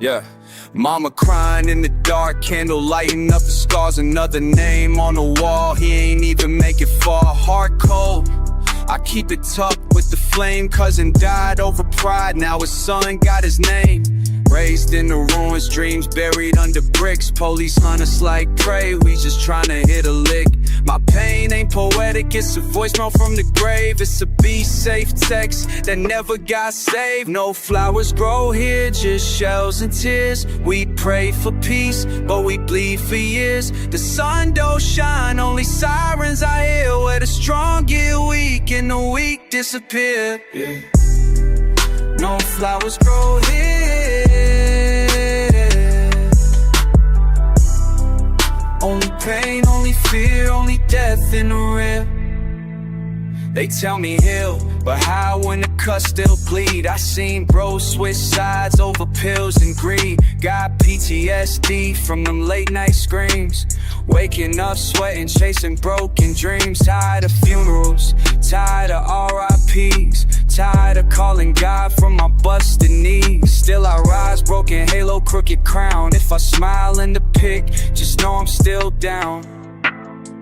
Yeah. Mama crying in the dark, candle lighting up the scars. Another name on the wall, he ain't even make it far. Heart cold, I keep it tucked with the flame. Cousin died over pride, now his son got his name. Raised in the ruins, dreams buried under bricks. Police hunt us like prey, we just tryna hit a lick. My pain ain't poetic, it's a voicemail from the grave. It's a be safe text that never got saved. No flowers grow here, just shells and tears. We pray for peace, but we bleed for years. The sun don't shine, only sirens I hear. Where the strong get weak and the weak disappear. Yeah. No flowers grow here. Only pain, only fear, only death in the rear. They tell me heal, but how when the cuts still bleed? I seen bros switch sides over pills and greed. Got PTSD from them late night screams. Waking up sweating, chasing broken dreams. Tired of funerals, tired of RIPs. Tired of calling God from my busted knees. Still I rise, broken halo, crooked crown. If I smile in the pic, just know I'm still down.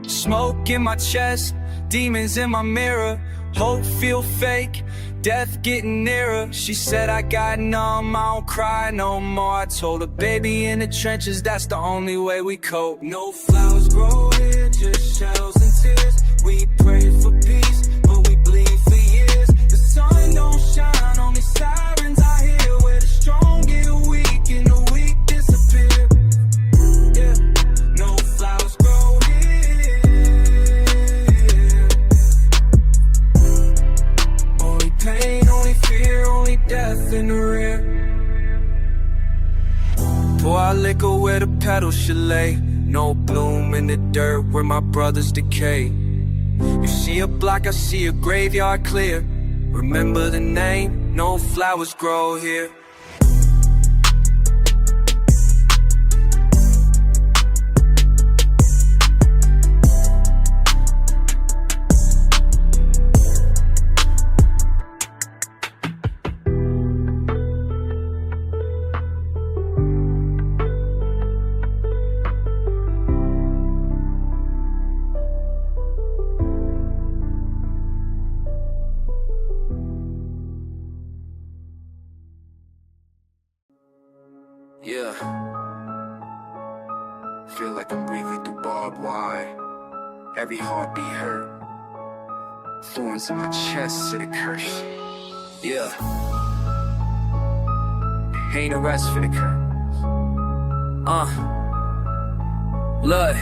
Smoke in my chest, demons in my mirror. Hope feel fake, death getting nearer. She said I got numb, I don't cry no more. I told her, baby, in the trenches, that's the only way we cope. No flowers grow here, just shells and tears. We pray for peace, but we bleed for years. The sun don't shine, only sirens I hear. Where the strong get weak and the weak disappear. Yeah, no flowers grow here. Only pain, only fear, only death in the rear. Pour out liquor where the petals should lay. No bloom in the dirt where my brothers decay. You see a block, I see a graveyard clear. Remember the name, no flowers grow here. Yeah. Feel like I'm breathing through barbed wire. Every heartbeat hurt. Thorns in my chest, it curse. Yeah. Ain't a rest for the curtains. Look,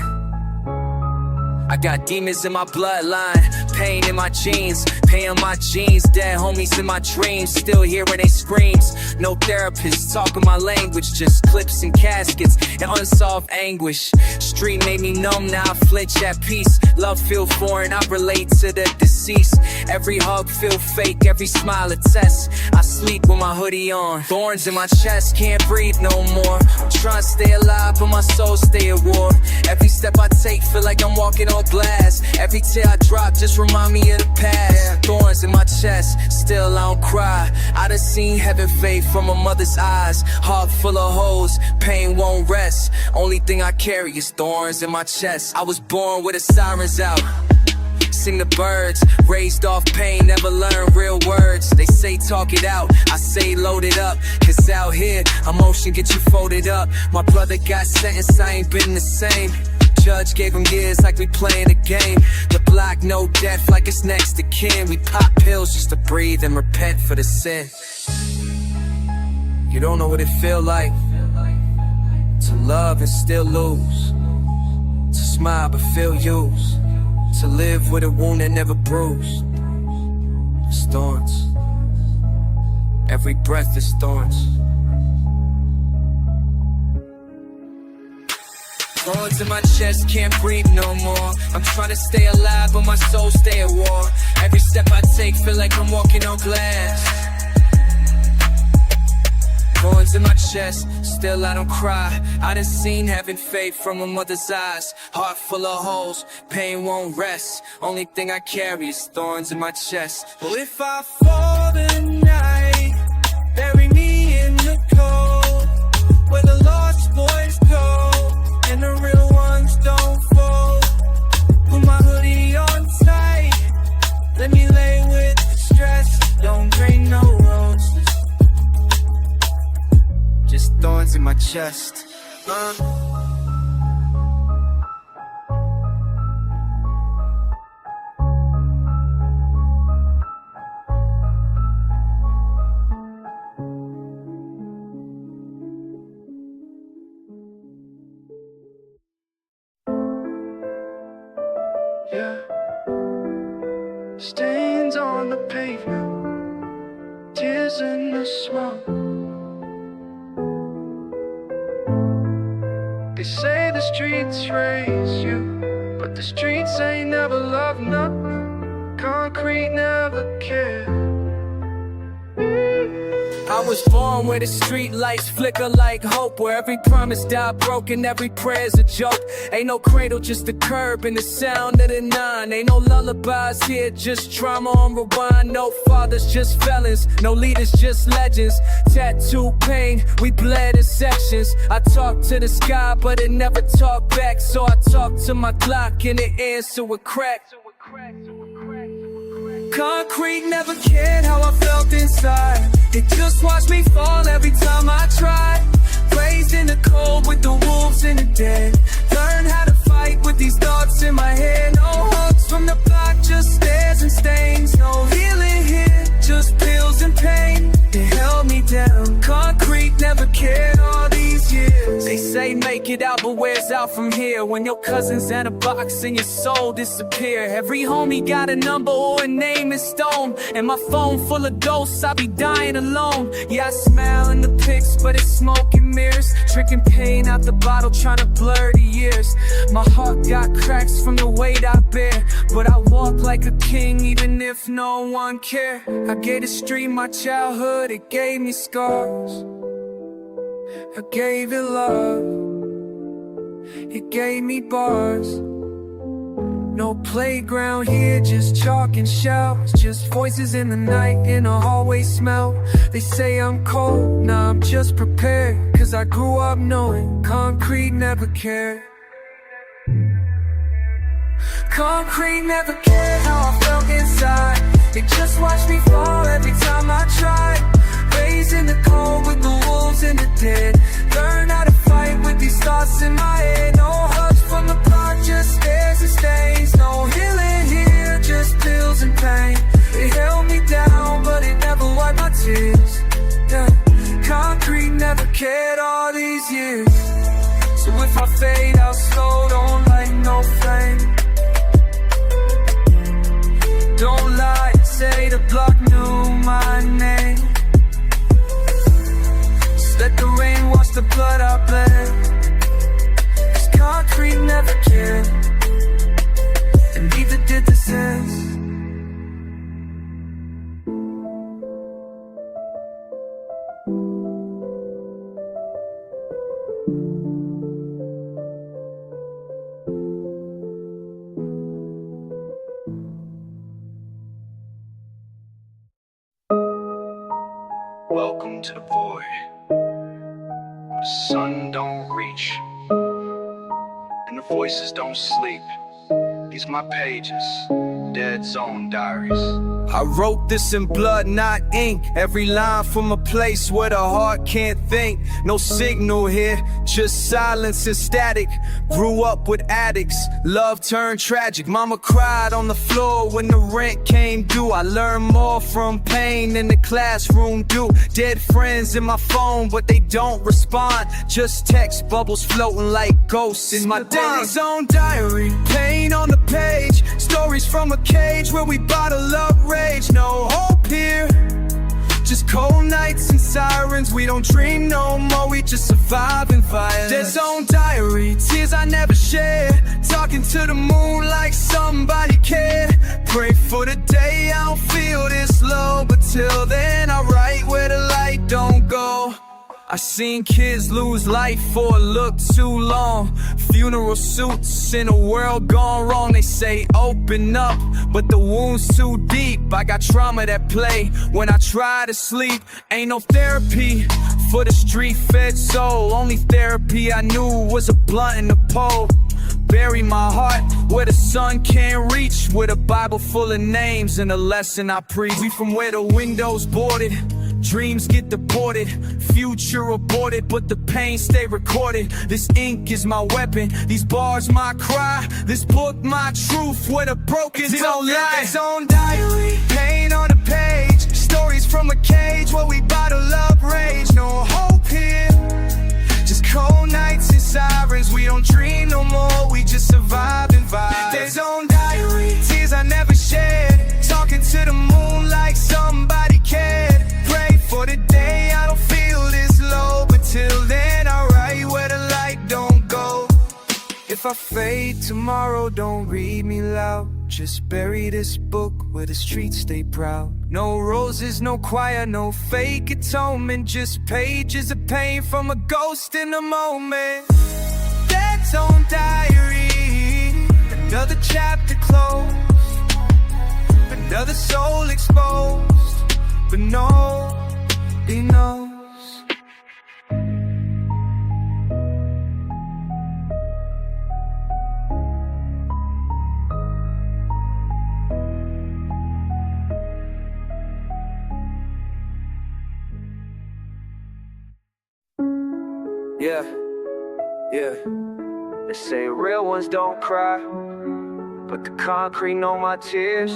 I got demons in my bloodline, pain in my genes, pain in my jeans, dead homies in my dreams, still hearing they screams. No therapist talking my language, just clips and caskets and unsolved anguish. Street made me numb, now I flinch at peace. Love feel foreign, I relate to the deceased. Every hug feel fake, every smile a test. I sleep with my hoodie on, thorns in my chest, can't breathe no more. I'm trying to stay alive, but my soul stay at war. Every step I take feel like I'm walking on glass. Every tear I drop just remind me of the past. Thorns in my chest, still I don't cry. I done seen heaven fade from a mother's eyes. Heart full of holes, pain won't rest. Only thing I carry is thorns in my chest. I was born with the sirens out, sing the birds, raised off pain, never learned real words. They say talk it out, I say load it up. Cause out here, emotion get you folded up. My brother got sentenced, I ain't been the same. Judge gave him years like we playing a game. The block, no death like it's next to kin. We pop pills just to breathe and repent for the sin. You don't know what it feel like to love and still lose, to smile but feel used, to live with a wound that never bruised. It's thorns, every breath is thorns. Thorns in my chest, can't breathe no more. I'm trying to stay alive, but my soul stay at war. Every step I take, feel like I'm walking on glass. Thorns in my chest, still I don't cry. I done seen heaven fade from a mother's eyes. Heart full of holes, pain won't rest. Only thing I carry is thorns in my chest. Well, if I fall tonight, bury me in the cold. Stains on the pavement, tears in the smoke. They say the streets raise you, but the streets ain't never loved nothing. Concrete never cared. I was born where the streetlights flicker like hope, where every promise died broken, every prayer's a joke. Ain't no cradle, just the curb and the sound of the nine. Ain't no lullabies here, just trauma on rewind. No fathers, just felons, no leaders, just legends. Tattoo pain, we bled in sections. I talked to the sky, but it never talked back. So I talked to my Glock and it answered with crack. Concrete never cared how I felt inside. It just watched me fall every time I tried. Raised in the cold with the wolves in the den. Learned how to fight with these thoughts in my head. No hugs from the block, just stares and stains. No healing here, just pills and pain. It held me down. Concrete never cared all these years. They say make it out, but where's out from here? When your cousin's in a box and your soul disappear. Every homie got a number or a name in stone. And my phone full of ghosts, I be dying alone. Yeah, I smile in the pics, but it's smoke and mirrors. Drinking pain out the bottle, trying to blur the years. My heart got cracks from the weight I bear, but I walk like a king even if no one cared. I gave the street my childhood, it gave me scars. I gave it love, it gave me bars. No playground here, just chalk and shells. Just voices in the night, in a hallway smell. They say I'm cold, nah, I'm just prepared. Cause I grew up knowing concrete never cared. Concrete never cared how I felt inside. It just watched me fall every time I tried. Raised in the cold with the wolves in the den. Learn how to fight with these thoughts in my head. No hugs from the block, just stares and stains. No healing here, just pills and pain. It held me down, but it never wiped my tears. Yeah. Concrete never cared all these years. So if I fade out slow, don't light no flame. Don't lie, say the block knew my name. Just let the rain wash the blood I bled. Cause concrete never cared, and neither did the sense. Welcome to the void. The sun don't reach, and the voices don't sleep. These my pages, Dead Zone Diaries. I wrote this in blood, not ink. Every line from a place where the heart can't think. No signal here, just silence and static. Grew up with addicts, love turned tragic. Mama cried on the floor when the rent came due. I learned more from pain than the classroom do. Dead friends in my phone, but they don't respond. Just text bubbles floating like ghosts in my Dead Zone diary. Pain on the page, stories from a cage where we bottle up rage. No hope here, just cold nights and sirens. We don't dream no more, we just survive in violence. Dead Zone diary, tears I never shed. Talking to the moon like somebody cared. Pray for the day I don't feel this low, but till then I write where the light don't go. I seen kids lose life for a look too long. Funeral suits in a world gone wrong. They say open up, but the wound's too deep. I got trauma that play when I try to sleep. Ain't no therapy for the street-fed soul. Only therapy I knew was a blunt and a pole. Bury my heart where the sun can't reach, with a Bible full of names and a lesson I preach. We from where the windows boarded, dreams get deported, future aborted, but the pain stay recorded. This ink is my weapon, these bars my cry, this book my truth, where the broken don't lie. Its own diary, pain on the page, stories from a cage where we bottle up rage. No hope here, just cold nights and sirens. We don't dream no more, we just survive and vibe. There's own diary, tears I never shed. If I fade tomorrow, don't read me loud. Just bury this book where the streets stay proud. No roses, no choir, no fake atonement. Just pages of pain from a ghost in a moment. Dead zone diary, another chapter closed, another soul exposed, but nobody knows. Yeah, yeah. They say real ones don't cry, but the concrete know my tears.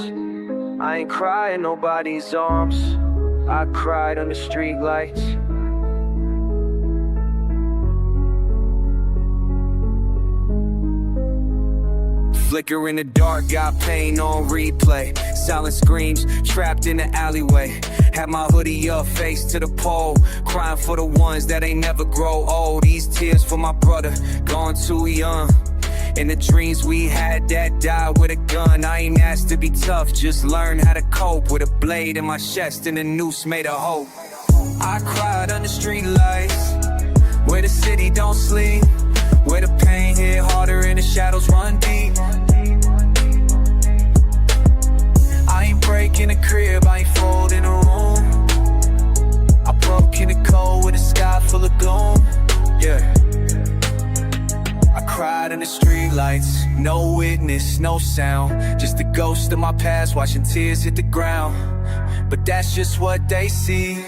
I ain't crying nobody's arms. I cried under streetlights. Flicker in the dark, got pain on replay. Silent screams, trapped in the alleyway. Had my hoodie up, face to the pole. Crying for the ones that ain't never grow old. These tears for my brother, gone too young. And the dreams we had that died with a gun. I ain't asked to be tough, just learn how to cope. With a blade in my chest and a noose made of hope. I cried under streetlights, where the city don't sleep, where the pain hit harder and the shadows run deep. I ain't breaking the crib, I ain't folding a room. I broke in the cold with a sky full of gloom. Yeah. I cried in the streetlights, no witness, no sound. Just the ghost of my past watching tears hit the ground. But that's just what they see.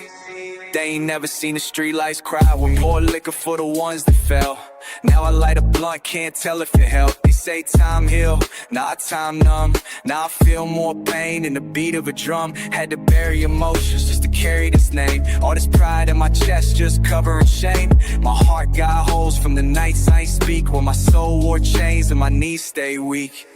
They ain't never seen the streetlights cry. With more liquor for the ones that fell. Now I light a blunt, can't tell if it helped. They say time heal, nah, time numb. Now I feel more pain than the beat of a drum. Had to bury emotions just to carry this name. All this pride in my chest just covering shame. My heart got holes from the nights I ain't speak, when my soul wore chains and my knees stay weak.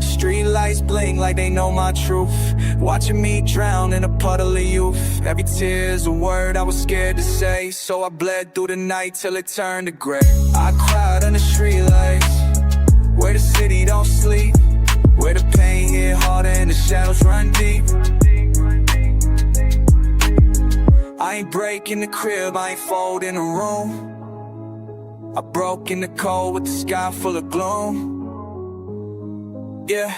Streetlights blink like they know my truth, watching me drown in a puddle of youth. Every tear's a word I was scared to say, so I bled through the night till it turned to gray. I cried under streetlights, where the city don't sleep, where the pain hit harder and the shadows run deep. I ain't breaking the crib, I ain't folding a room. I broke in the cold with the sky full of gloom. Yeah,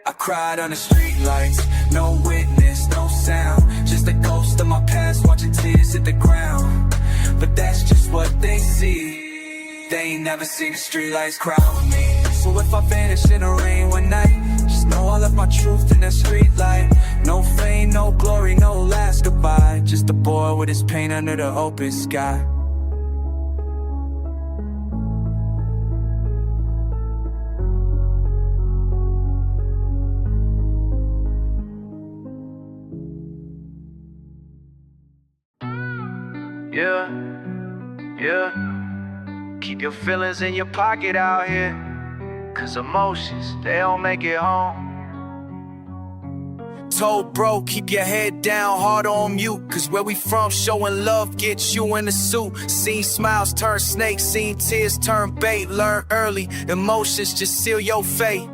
I cried under streetlights, no witness, no sound. Just a ghost of my past watching tears hit the ground. But that's just what they see. They ain't never seen the streetlights cry with me. So if I vanish in the rain one night, just know I left my truth in that streetlight. No fame, no glory, no last goodbye. Just a boy with his pain under the open sky. Yeah, yeah. Keep your feelings in your pocket out here, 'cause emotions, they don't make it home. Told bro, keep your head down, heart on mute, 'cause where we from, showing love gets you in the suit. Seen smiles turn snakes, seen tears turn bait. Learn early, emotions just seal your fate.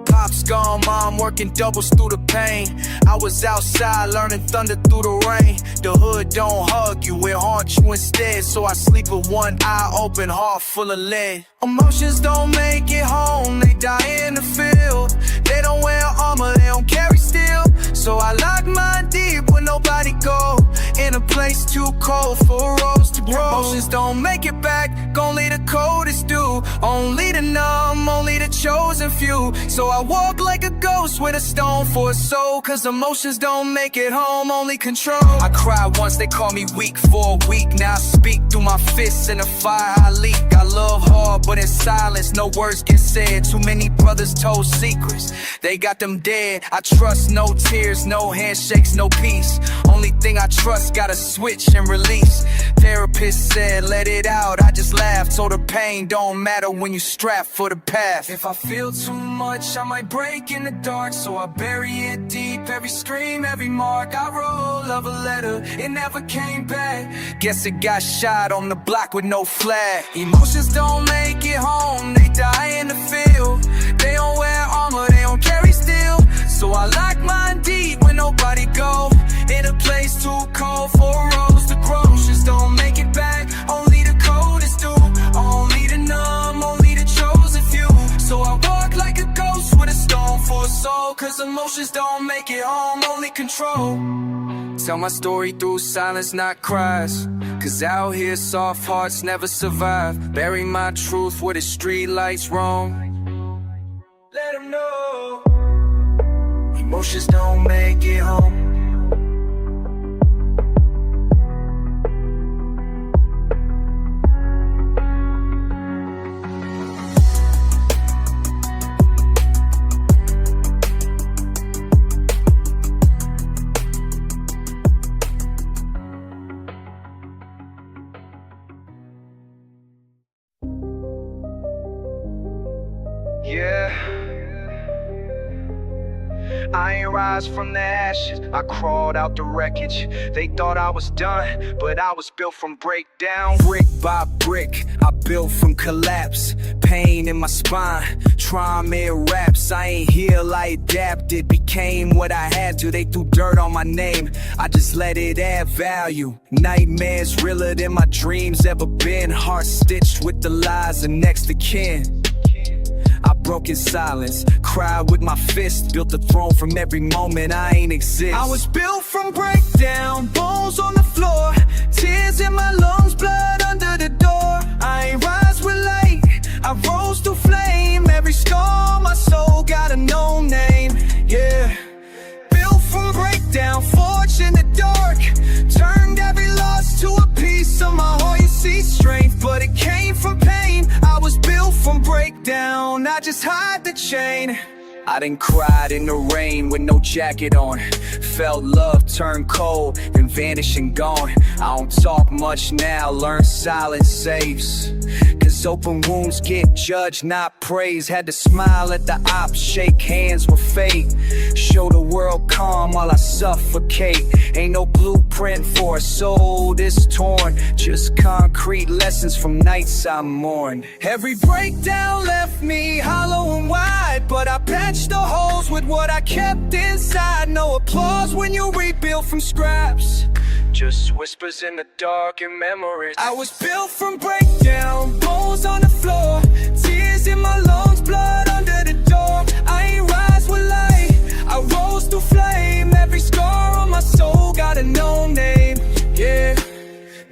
Pop's gone, mom working doubles through the pain. I was outside learning thunder through the rain. The hood don't hug you, it haunts you instead. So I sleep with one eye open, heart full of lead. Emotions don't make it home, they die in the field. They don't wear armor, they don't carry steel. So I lock mine deep when nobody go, in a place too cold for a rose to grow. Emotions don't make it back, only the coldest do. Only the numb, only the chosen few. So I walk like a ghost with a stone for a soul, 'cause emotions don't make it home, only control. I cried once, they called me weak for a week. Now I speak through my fists in the fire I leak. I love hard, but in silence, no words get said. Too many brothers told secrets, they got them dead. I trust no tears, no handshakes, no peace. Only thing I trust, gotta switch and release. Therapist said, let it out, I just laughed. So the pain don't matter when you strap for the path. If I feel too much, I might break in the dark. So I bury it deep, every scream, every mark. I wrote love a letter, it never came back. Guess it got shot on the block with no flag. Emotions don't make it home, they die in the field. They don't wear armor, they don't carry steel. So I lock mine deep when nobody go. In a place too cold for a rose to grow. Just don't make it back, only the coldest do. Only the numb, only the chosen few. So I walk like a ghost with a stone for a soul. Cause emotions don't make it home, only control. Tell my story through silence, not cries. Cause out here soft hearts never survive. Bury my truth where the streetlights roam. Let them know emotions don't make it home. Yeah, I ain't rise from the ashes, I crawled out the wreckage. They thought I was done, but I was built from breakdown. Brick by brick, I built from collapse. Pain in my spine, trauma in raps. I ain't heal, I adapted, became what I had to. They threw dirt on my name, I just let it add value. Nightmares realer than my dreams ever been. Heart stitched with the lies of next of kin. I broke in silence, cried with my fist. Built a throne from every moment I ain't exist. I was built from breakdown, bones on the floor. Tears in my lungs, blood under the door. I ain't rise with light, I rose to flame. Every scar on my soul got a known name, yeah. Built from breakdown, forged in the dark. Turned every loss to a piece of my heart. You see strength, but it came from pain. I was built from breakdown, I just hide the chain. I done cried in the rain with no jacket on. Felt love turn cold, then vanish and gone. I don't talk much now, learn silence saves. Cause open wounds get judged, not praised. Had to smile at the ops, shake hands with fate. Show the world calm while I suffocate. Ain't no blueprint for a soul this torn. Just concrete lessons from nights I mourned. Every breakdown left me hollow and wide, but I patched the holes with what I kept inside. No applause when you rebuild from scraps, just whispers in the dark and memories. I was built from breakdown, bones on the floor. Tears in my lungs, blood under the door. I ain't rise with light, I rose to flame. Every scar on my soul got a known name, yeah.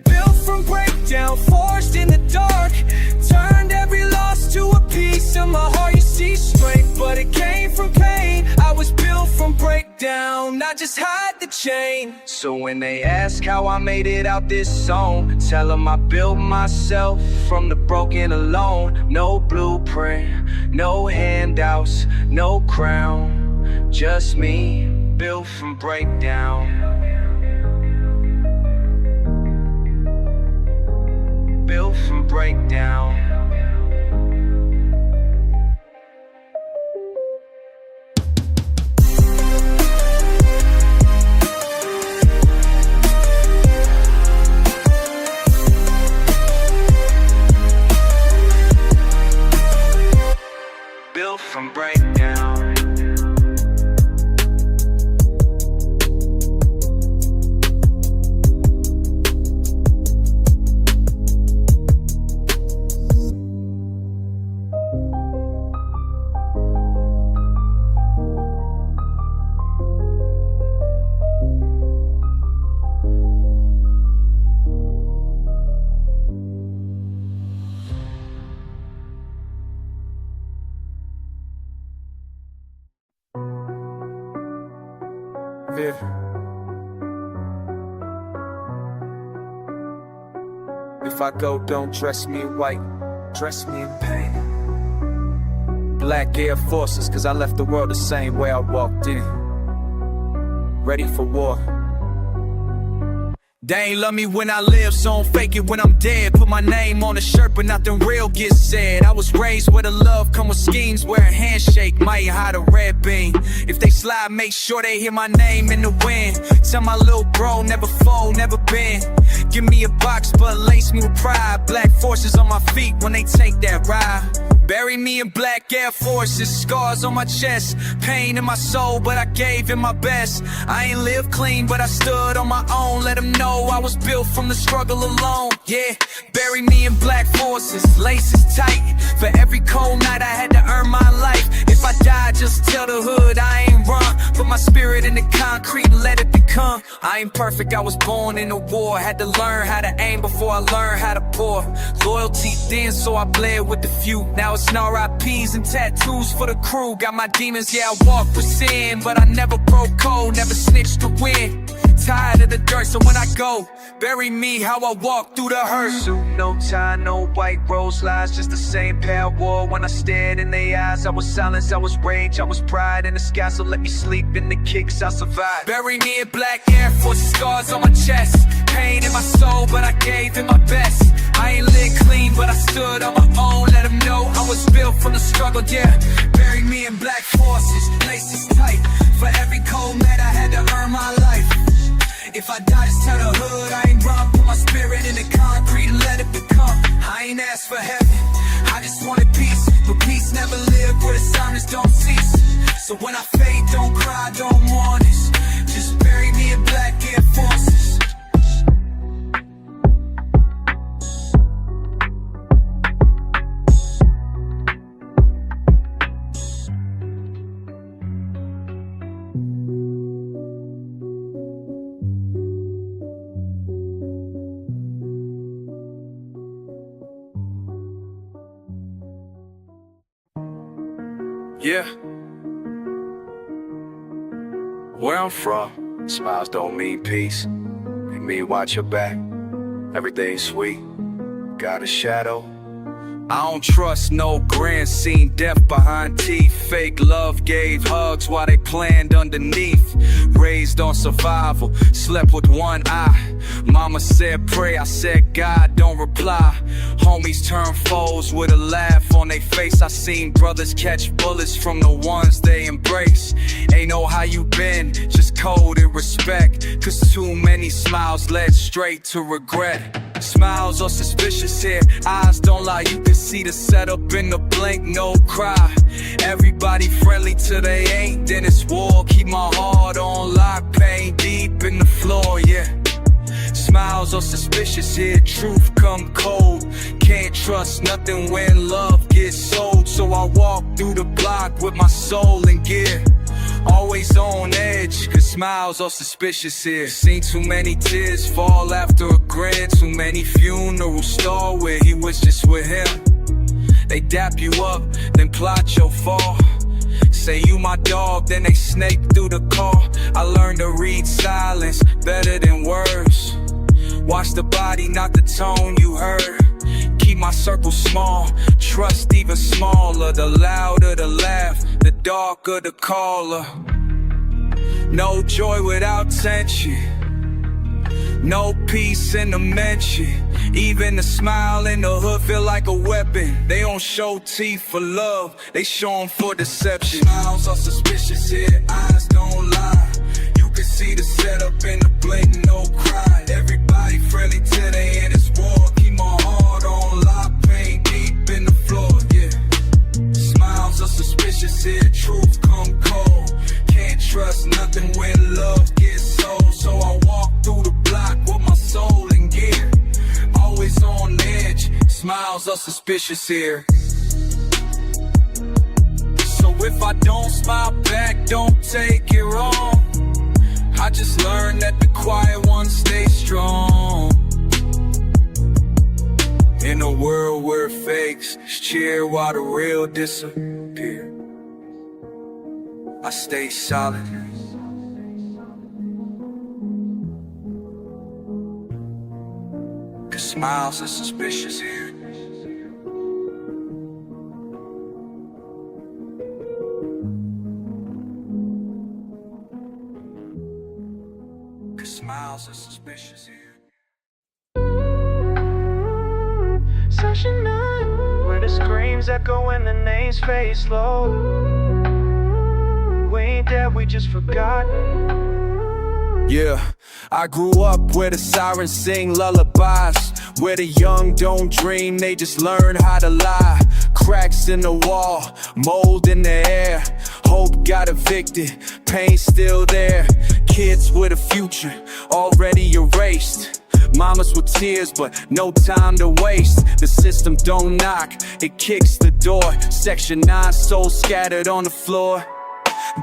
Built from breakdown, forged in the dark. Turned every loss to a piece of my heart. You see strength, but it came from pain. I was built from breakdown, I just hide the chain. So when they ask how I made it out this zone, tell them I built myself from the broken alone. No blueprint, no handouts, no crown. Just me, built from breakdown. Built from breakdown. Built from breakdown. Viv, if I go, don't dress me in white, dress me in pain. Black Air Forces, cause I left the world the same way I walked in. Ready for war. They ain't love me when I live, so don't fake it when I'm dead. Put my name on a shirt, but nothing real gets said. I was raised where the love come with schemes, where a handshake might hide a red beam. If they slide, make sure they hear my name in the wind. Tell my little bro, never fold, never bend. Give me a box, but lace me with pride. Black forces on my feet when they take that ride. Bury me in black Air Forces, scars on my chest, pain in my soul, but I gave it my best. I ain't lived clean, but I stood on my own. Let them know I was built from the struggle alone. Yeah, bury me in black forces, laces tight. For every cold night I had to earn my life. If I die, just tell the hood I ain't run. Put my spirit in the concrete and let it become. I ain't perfect, I was born in a war. Had to learn how to aim before I learned how to pour. Loyalty then, so I bled with the few. Now it's RIPs and tattoos for the crew. Got my demons, yeah, I walk with sin, but I never broke code, never snitched to win. Tired of the dirt, so when I go, bury me how I walk through the hearse. Suit, no tie, no white rose lies, just the same pair I wore. When I stared in their eyes, I was silence, I was rage, I was pride in the sky. So let me sleep in the kicks, I'll survive. Bury me in black Air Force, scars on my chest, pain in my soul, but I gave it my best. I ain't lived clean, but I stood on my own. Let them know I was built from the struggle, yeah. Bury me in black forces, laces tight. For every cold night I had to earn my life. If I die, just tell the hood I ain't run. Put my spirit in the concrete and let it become. I ain't asked for heaven, I just wanted peace. But peace never lived where the sirens don't cease. So when I fade, don't cry, don't mourn this. Just bury me in black Air Forces. Yeah. Where I'm from, smiles don't mean peace. They mean watch your back. Everything's sweet. Got a shadow. I don't trust no grand, seen death behind teeth. Fake love gave hugs while they planned underneath. Raised on survival, slept with one eye. Mama said pray, I said God, don't reply. Homies turn foes with a laugh on their face. I seen brothers catch bullets from the ones they embrace. Ain't know how you been, just code and respect. Cause too many smiles led straight to regret. Smiles are suspicious here, eyes don't lie. You can see the setup in the blink, no cry. Everybody friendly till they ain't, then it's war. Keep my heart on lock, pain deep in the floor, yeah. Smiles are suspicious here, truth come cold. Can't trust nothing when love gets sold. So I walk through the block with my soul in gear. Always on edge, cause smiles are suspicious here. Seen too many tears fall after a grin. Too many funerals start where he was just with him. They dap you up, then plot your fall. Say you my dog, then they snake through the call. I learned to read silence better than words. Watch the body, not the tone you heard. Keep my circle small, trust even smaller. The louder the laugh, the darker the caller. No joy without tension, no peace in the mention. Even the smile in the hood feel like a weapon. They don't show teeth for love, they show them for deception. Smiles are suspicious here, eyes don't lie. You can see the setup in the blink, no cry. Everybody friendly till they end this war. Keep my heart on lock, pain deep in the floor, yeah. Smiles are suspicious here, truth come cold. Can't trust nothing when love gets sold. So I walk through the block with my soul in gear. Always on edge, smiles are suspicious here. So if I don't smile back, don't take it wrong. I just learned that the quiet ones stay strong. In a world where fakes cheer while the real disappear, I stay solid. Cause smiles are suspicious here. Cause smiles are suspicious here. Session 9, where the screams echo and the names fade slow. We ain't dead, we just forgotten. Yeah, I grew up where the sirens sing lullabies. where the young don't dream, they just learn how to lie. Cracks in the wall, mold in the air. Hope got evicted, pain still there. Kids with a future, already erased. Mamas with tears, but no time to waste. The system don't knock, it kicks the door. Section 9, souls scattered on the floor.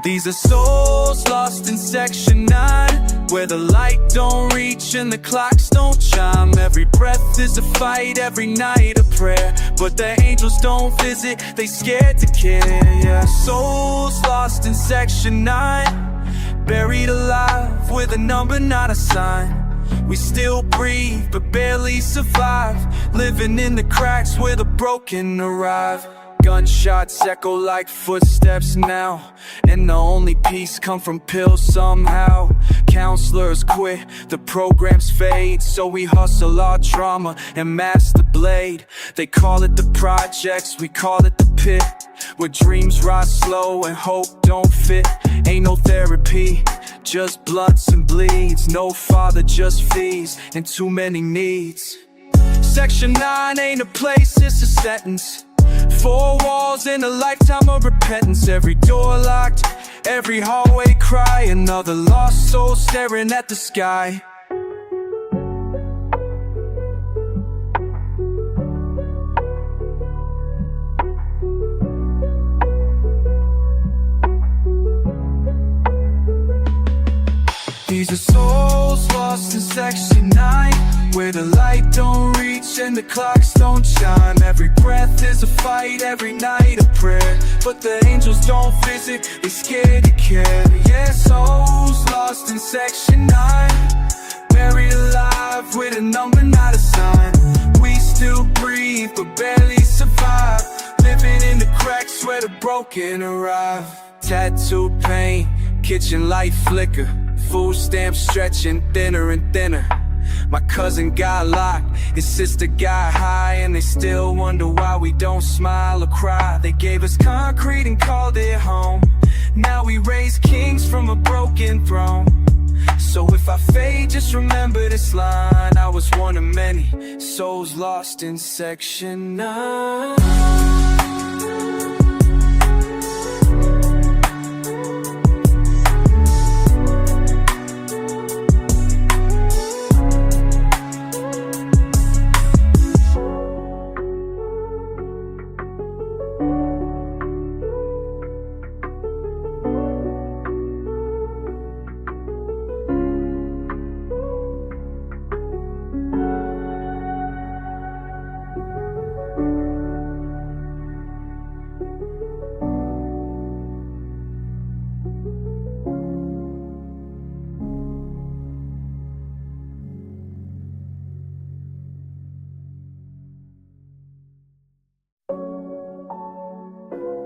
These are souls lost in Section 9, where the light don't reach and the clocks don't chime. Every breath is a fight, every night a prayer. But the angels don't visit, they scared to care, yeah. Souls lost in Section 9, buried alive with a number, not a sign. We still breathe, but barely survive, living in the cracks where the broken arrive. Gunshots echo like footsteps now, and the only peace come from pills somehow. Counselors quit, the programs fade, so we hustle our trauma and mask the blade. They call it the projects, we call it the pit, where dreams rise slow and hope don't fit. Ain't no therapy, just blunts and bleeds. No father, just fees, and too many needs. Section 9 ain't a place, it's a sentence. 4 walls and a lifetime of repentance. Every door locked, every hallway cry. Another lost soul staring at the sky. These are souls lost in Section 9, where the light don't reach and the clocks don't chime. Every breath is a fight, every night a prayer. But the angels don't visit, they scared to care. Yeah, souls lost in Section 9, buried alive with a number, not a sign. We still breathe, but barely survive, living in the cracks where the broken arrive. Tattooed pain, kitchen light flicker, food stamps stretching thinner and thinner. My cousin got locked, his sister got high, and they still wonder why we don't smile or cry. They gave us concrete and called it home. Now we raise kings from a broken throne. So if I fade, just remember this line. I was one of many souls lost in Section 9.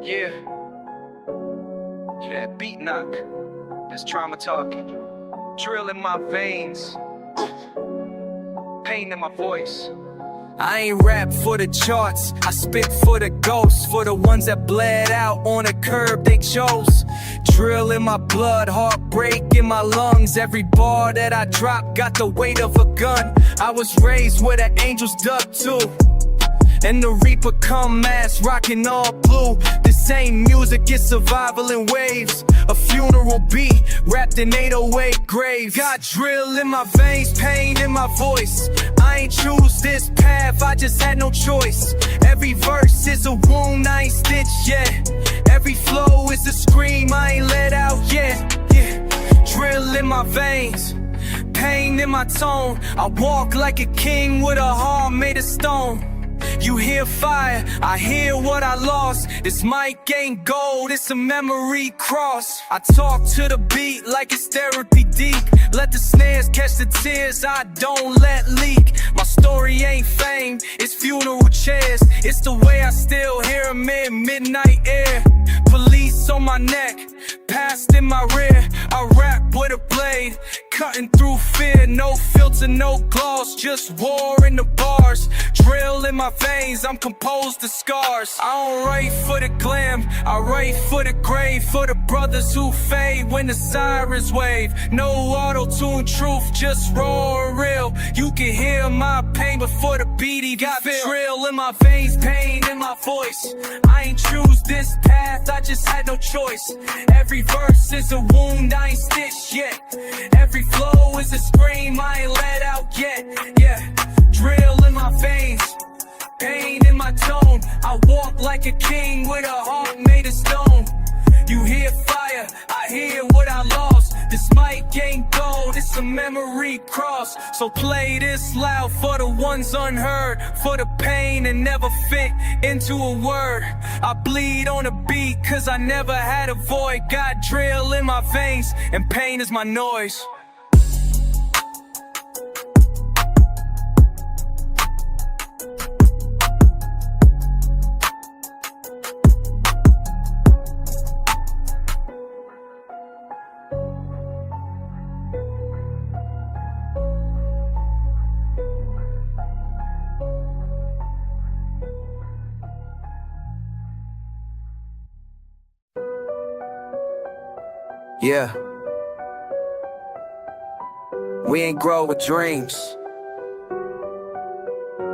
Yeah, that beat knock, that's trauma talking. Drill in my veins, pain in my voice. I ain't rap for the charts, I spit for the ghosts, for the ones that bled out on the curb they chose. Drill in my blood, heartbreak in my lungs. Every bar that I drop got the weight of a gun. I was raised where the angels dug too, and the reaper come masked, rockin' all blue. The same music, it's survival in waves. A funeral beat, wrapped in 808 graves. Got drill in my veins, pain in my voice. I ain't choose this path, I just had no choice. Every verse is a wound, I ain't stitched yet. Every flow is a scream, I ain't let out yet. Yeah, drill in my veins, pain in my tone. I walk like a king with a heart made of stone. You hear fire, I hear what I lost. This mic ain't gold, it's a memory cross. I talk to the beat like it's therapy deep. Let the snares catch the tears I don't let leak. My story ain't fame, it's funeral chairs. It's the way I still hear 'em in midnight air. Police on my neck, past in my rear. I rap with a blade, cutting through fear, no filter, no gloss, just war in the bars. Drill in my veins, I'm composed of scars. I don't write for the glam, I write for the grave, for the brothers who fade when the sirens wave. No auto-tune truth, just raw and real. You can hear my pain before the beat even got feel. Drill in my veins, pain in my voice. I ain't choose this path, I just had no choice. Every verse is a wound, I ain't stitched yet. Every flow is a scream, I ain't let out yet. Yeah, drill in my veins, pain in my tone. I walk like a king with a heart made of stone. You hear fire, I hear what I lost. This mic ain't gold, it's a memory cross. So play this loud for the ones unheard, for the pain that never fit into a word. I bleed on a beat cause I never had a void. Got drill in my veins and pain is my noise. Yeah. We ain't grow with dreams.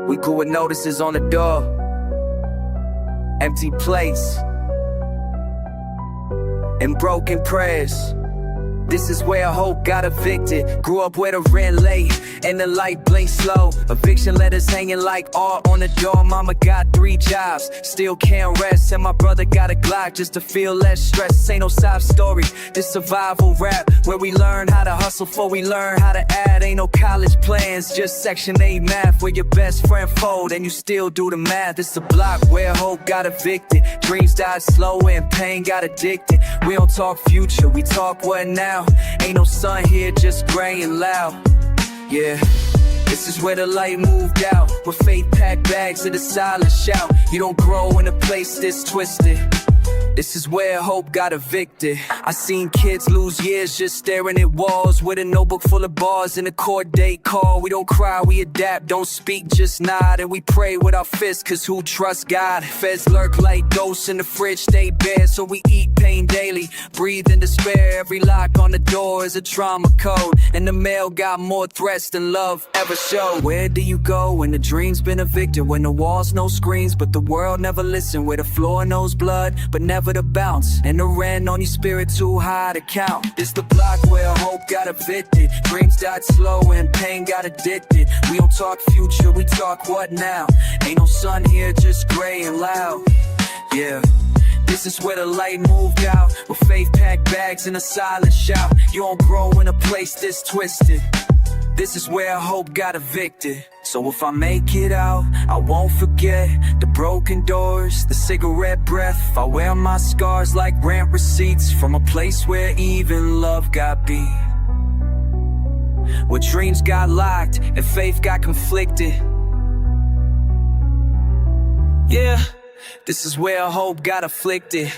We grew with notices on the door. Empty plates and broken prayers. This is where hope got evicted. Grew up where the rent late and the light blinked slow. Eviction letters hanging like art on the door. Mama got 3 jobs, still can't rest. And my brother got a Glock just to feel less stress. This ain't no sob story, this survival rap, where we learn how to hustle before we learn how to add. Ain't no college plans, just Section 8 math, where your best friend fold and you still do the math. It's a block where hope got evicted. Dreams died slow and pain got addicted. We don't talk future, we talk what now. Ain't no sun here, just gray and loud. Yeah, this is where the light moved out, where faith packed bags of the silent shout. You don't grow in a place this twisted. This is where hope got evicted. I seen kids lose years just staring at walls, with a notebook full of bars and a court date call. We don't cry, we adapt, don't speak, just nod. And we pray with our fists, cause who trusts God? Feds lurk like ghosts in the fridge, stay bare, so we eat pain daily, breathe in despair. Every lock on the door is a trauma code, and the mail got more threats than love ever showed. Where do you go when the dream's been evicted? When the walls no screens, but the world never listened. Where the floor knows blood, but never the bounce, and the rent on your spirit too high to count. It's the block where hope got evicted. Dreams died slow and pain got addicted. We don't talk future, we talk what now. Ain't no sun here, just gray and loud. Yeah, this is where the light moved out, where faith packed bags and a silent shout. You don't grow in a place this twisted. This is where hope got evicted. So if I make it out, I won't forget the broken doors, the cigarette breath. If I wear my scars like rent receipts from a place where even love got beat, where dreams got locked and faith got conflicted. Yeah, this is where hope got afflicted.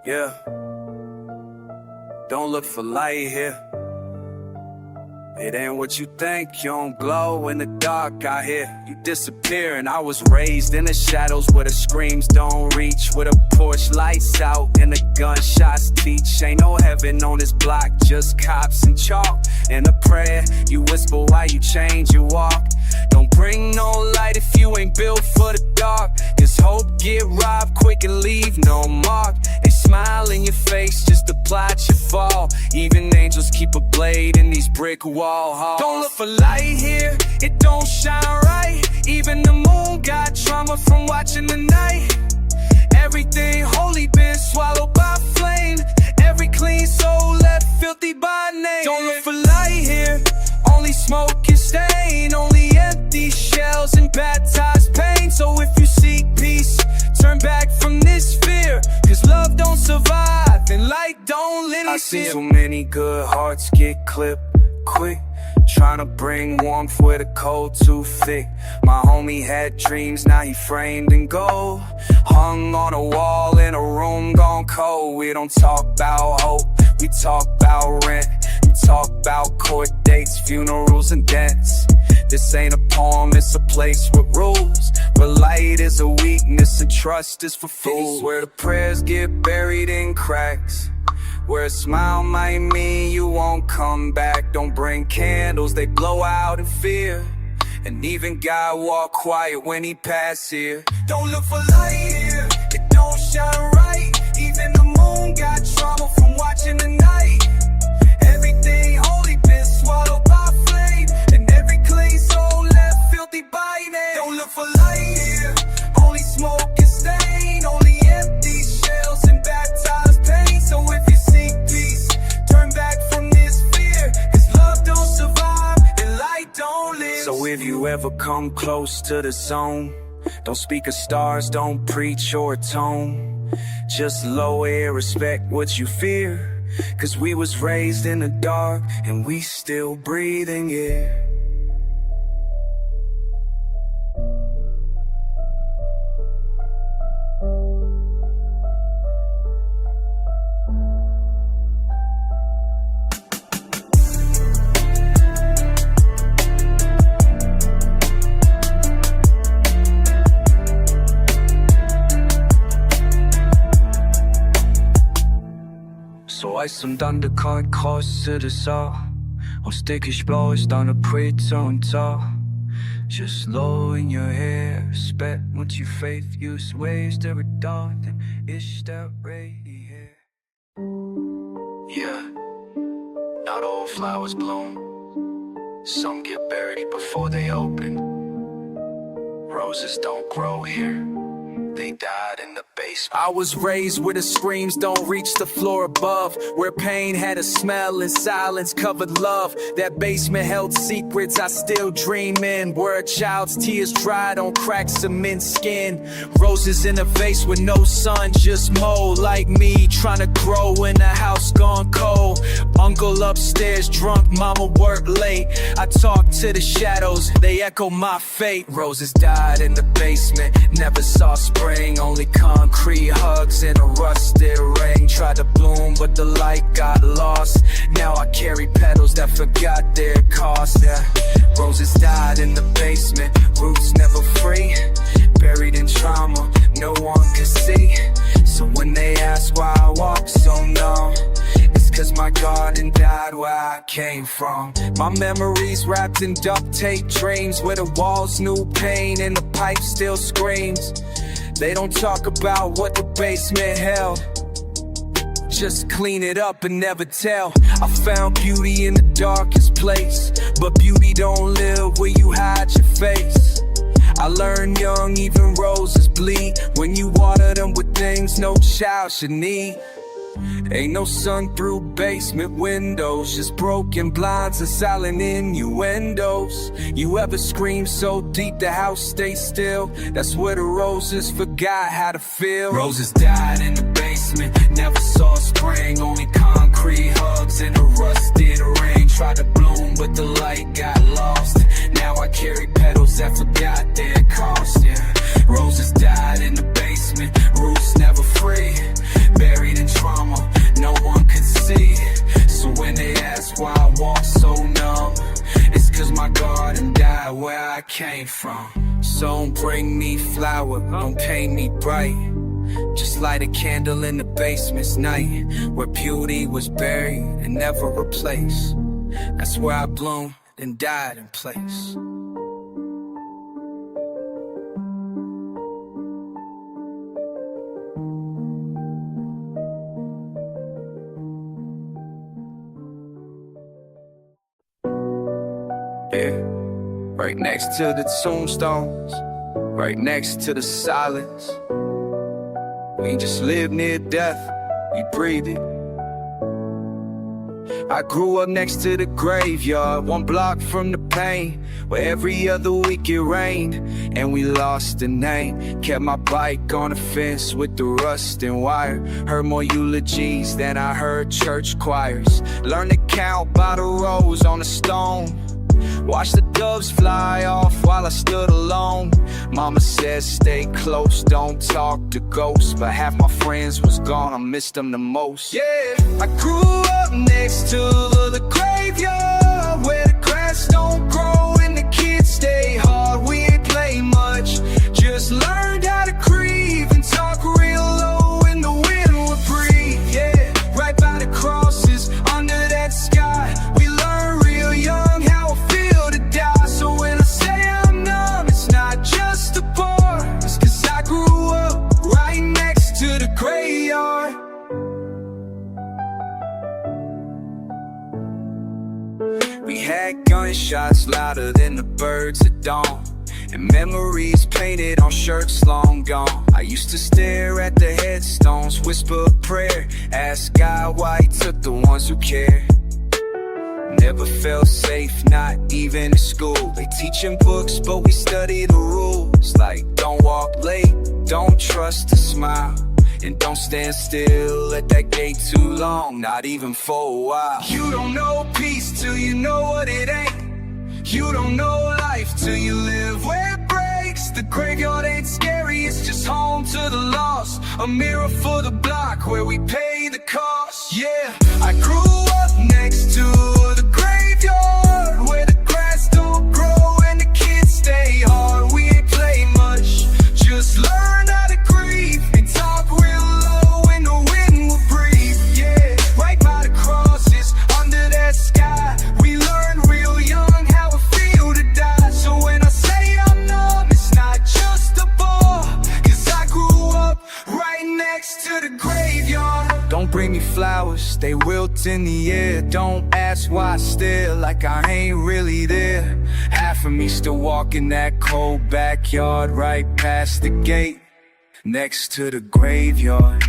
Yeah, don't look for light here. It ain't what you think, you don't glow in the dark out here. You disappear, and I was raised in the shadows where the screams don't reach, where the porch lights out and the gunshots teach. Ain't no heaven on this block, just cops and chalk. And a prayer you whisper while you change your walk. Don't bring no light if you ain't built for the dark. Cause hope get robbed quick and leave no mark. They smile in your face just to plot your fall. Even angels keep a blade in these brick wall halls. Don't look for light here, it don't shine right. Even the moon got trauma from watching the night. Everything holy been swallowed by flame. see too many good hearts get clipped quick. Tryna bring warmth where the cold too thick. My homie had dreams, now he framed in gold. Hung on a wall in a room gone cold. We don't talk about hope, we talk about rent. We talk about court dates, funerals and debts. This ain't a poem, it's a place with rules, where light is a weakness and trust is for fools. Where the prayers get buried in cracks, where a smile might mean you won't come back. Don't bring candles, they blow out in fear. And even God walk quiet when he pass here. Don't look for light here, it don't shine right. Even the moon got trauma from watching the night. Everything holy been swallowed by flame, and every clean soul left filthy by name. Don't look for light here, only smoke and stain, only empty shells and baptized pain. So if you seek peace, turn back from this fear, cause love don't survive and light don't live. So if you ever come close to the zone, don't speak of stars, don't preach or atone. Just lower it, respect what you fear, cause we was raised in the dark and we still breathing air. So ice und undercut kostet es auch. Aus dickisch blau ist deine Pizza und Tau. Just low in your hair, respect what your faith use ways that were dark, then it's that ready here. Yeah, not all flowers bloom. Some get buried before they open. Roses don't grow here, they died in the basement. I was raised where the screams don't reach the floor above, where pain had a smell and silence covered love. That basement held secrets I still dream in, where a child's tears dried on cracked cement skin. Roses in a vase with no sun, just mold. Like me, trying to grow in a house gone cold. Uncle upstairs drunk, mama worked late. I talk to the shadows, they echo my fate. Roses died in the basement, never saw spring, only concrete hugs in a rusted ring. Tried to bloom but the light got lost. Now I carry petals that forgot their cost. Yeah. Roses died in the basement, roots never free, buried in trauma no one could see. So when they ask why I walk so numb, it's cause my garden died where I came from. My memories wrapped in duct tape, dreams where the walls knew pain and the pipe still screams. They don't talk about what the basement held, just clean it up and never tell. I found beauty in the darkest place, but beauty don't live where you hide your face. I learned young even roses bleed when you water them with things no child should need. Ain't no sun through basement windows, just broken blinds and silent innuendos. You ever scream so deep the house stays still? That's where the roses forgot how to feel. Roses died in the basement, never saw spring, only concrete hugs in a rusted ring. Tried to bloom but the light got lost. Now I carry petals that forgot their cost. Yeah. Roses died in the basement, roots never free, buried in trauma no one could see. So when they ask why I walk so numb, it's cause my garden died where I came from. So don't bring me flower, don't paint me bright, just light a candle in the basement's night, where beauty was buried and never replaced. That's where I bloomed and died in place. Yeah, right next to the tombstones, right next to the silence. We just live near death, we breathe it. I grew up next to the graveyard, one block from the pain, where every other week it rained, and we lost the name. Kept my bike on the fence with the rust and wire. Heard more eulogies than I heard church choirs. Learned to count by the rows on the stone. Watch the doves fly off while I stood alone. Mama says stay close, don't talk to ghosts, but half my friends was gone, I missed them the most. Yeah, I grew up next to the graveyard, where the grass don't grow and the kids stay hard. We ain't play much, just learned how to grieve and talk real low in the wind would breathe. Yeah, right by the crosses under that sky, we learned real young how it feel to die. So when I say I'm numb, it's not just a bar, it's 'cause I grew up right next to the graveyard. We had gunshots louder than the birds at dawn, and memories painted on shirts long gone. I used to stare at the headstones, whisper a prayer, ask God why he took the ones who cared. Never felt safe, not even in school. They teaching books, but we study the rules. Like, don't walk late, don't trust a smile, and don't stand still at that gate too long, not even for a while. You don't know peace till you know what it ain't. You don't know life till you live where it breaks. The graveyard ain't scary, it's just home to the lost. A mirror for the block where we pay the cost. Yeah, I grew up next to the graveyard, where the grass don't grow and the kids stay hard. We ain't play much, just learn how to grieve and talk real low when the wind will breathe. Yeah, right by the crosses under that sky, we learn real young how it feel to die. So when I say I'm numb, it's not just a bore, 'cause I grew up right next to the graveyard. Don't bring me flowers, they wilt in the air. Don't ask why I stare like I ain't really there. Half of me still walking that cold backyard, right past the gate next to the graveyard.